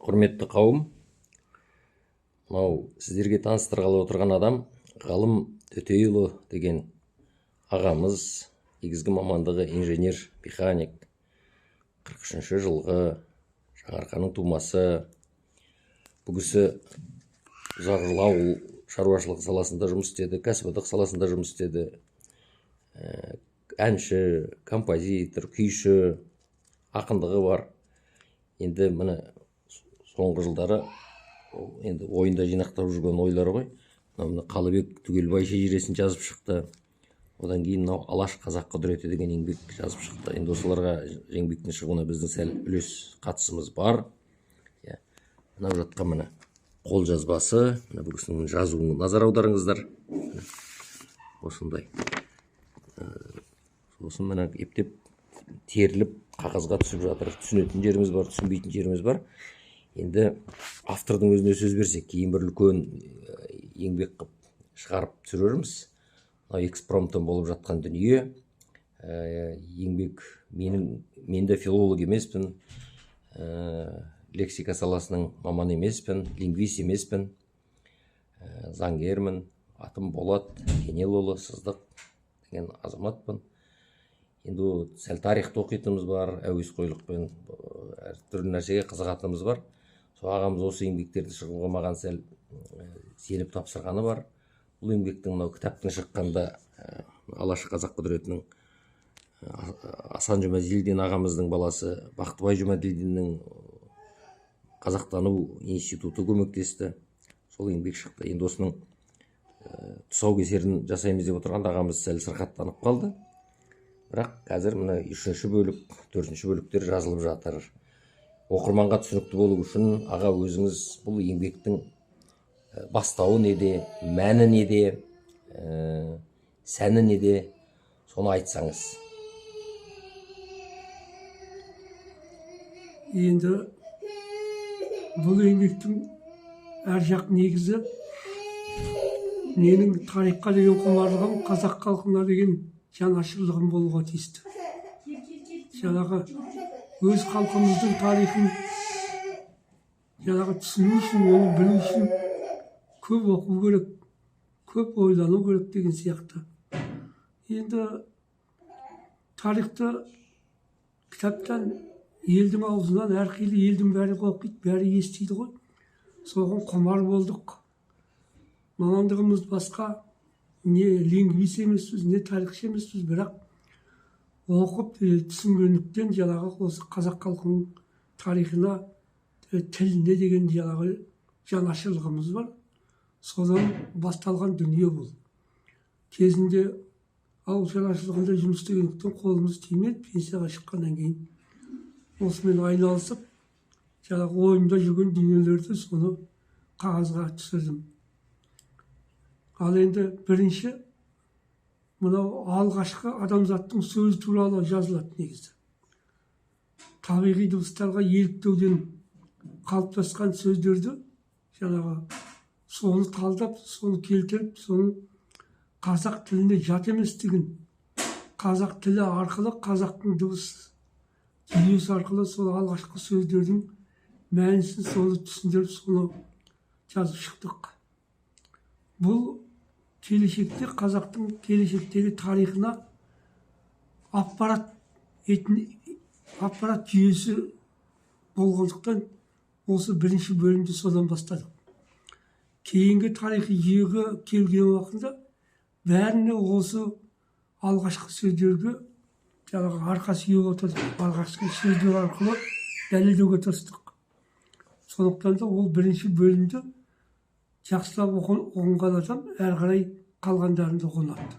Құрметті қауым, мынау сіздерге таныстырғалы отырған адам Ғалым Төтейұлы деген ағамыз, негізгі мамандығы инженер механик, 43-ші жылғы Жаңарқаның тумасы. Бұл кісі ұзақ жыл ауыл шаруашылық саласында жұмыс істеді, кәсіподақ саласында жұмыс істеді. Әнші, композитор, күйші, ақындығы бар. Енді міне соңғы жылдары енді ойында жинақтап жүрген ойлары ғой. Мына Қалыбек Түгелбай шежіресін жазып шықты. Одан кейін мынау Алаш қазақ құдіреті деген еңбек жазып шықты. Енді осыларға еңбектің шығуына біздің сәл үлес қатысымыз бар. Мынау жатқан міне қолжазбасы, мына бұл кісінің жазуын назар аударыңыздар. Осындай. Сосын міне ептеп теріліп қағазға түсіп жатыр. Түсінетін жеріміз бар, түсінбейтін жеріміз бар. Енді автордың өзіне сөз берсек, кейін бір үлкен еңбек қып шығарып түсірерміз. Экспромтом болып жатқан дүние. Еңбек мен де филолог емеспін, лексика саласының маманы емеспін, лингвист емеспін, заңгермін. Атым Болат Кенелұлы Сыздық деген азаматпын. Енді сәл тарихты оқитынымыз бар, әуесқойлықпен әртүрлі нәрсеге қызығатынымыз бар. Сол ағамыз осы еңбектерді шығуға маған сәл сеніп тапсырғаны бар. Бұл еңбектің мынау кітаптың шыққанда Алаш қазақ құдіретінің Асан Жұмаділдин ағамыздың баласы Бақтыбай Жұмаділдиннің қазақтану институты көмектесті. Сол еңбек шықты. Енді осының тұсаукесерін жасаймыз деп отырғанда ағамыз сәл сырқаттанып қалды. Бірақ қазір мына 3-ші бөлік, 4-ші бөліктер жазылып жатыр. Оқырманға түсінікті болу үшін аға өзіңіз бұл еңбектің бастауы неде, мәні неде, сәні неде, соны айтсаңыз. Енді бұл еңбектің әр жақ негізі менің тарихқа деген құмарлығым, қазақ халқына деген жанашырлығым болуға тиісті. Жаңағы өз халқымыздың тарихын түсіну үшін, оны білу үшін көп оқу керек, көп ойлану керек деген сияқты. Енді тарихты кітаптан, елдің аузынан, әрқилы елдің бәрі оқиды, бәрі естиді ғой. Соған құмар болдық. Мамандығымыз басқа, не лингвист емеспіз, не тарихшы емеспіз, бірақ оқып түсінгендіктен осы қазақ халқының тарихына, тіліне деген жанашырлығымыз бар. Содан басталған дүние бұл. Кезінде ауыл шаруашылығында жұмыс істегендіктен қолымыз тимеді, пенсияға шыққаннан кейін осымен айналысып, ойымда жүрген дүниелерді соны қағазға түсірдім. Ал енді бірінші мынау алғашқы адамзаттың сөз туралы жазылады негізі. Табиғи дыбыстарға еліктеуден қалыптасқан сөздерді соны талдап, соны келтіріп, соны қазақ тіліне жат еместігін, қазақ тілі арқылы, қазақтың дыбыс жүйесі арқылы сол алғашқы сөздердің мәнісін соны түсіндіріп, соны жазып шықтық. Бұл келешекте қазақтың келешектегі тарихына аппарат жүйесі болғандықтан осы бірінші бөлімді содан бастадық. Кейінгі тарихи жүйеге келген уақытта бәріне осы алғашқы сөздерге арқа сүйеп отырдық. Алғашқы сөздер арқылы дәлелдеуге тырыстық. Сондықтан да ол бірінші бөлімді жақсылап оқыған адам әрі қарай қалғандарын да ұғынады.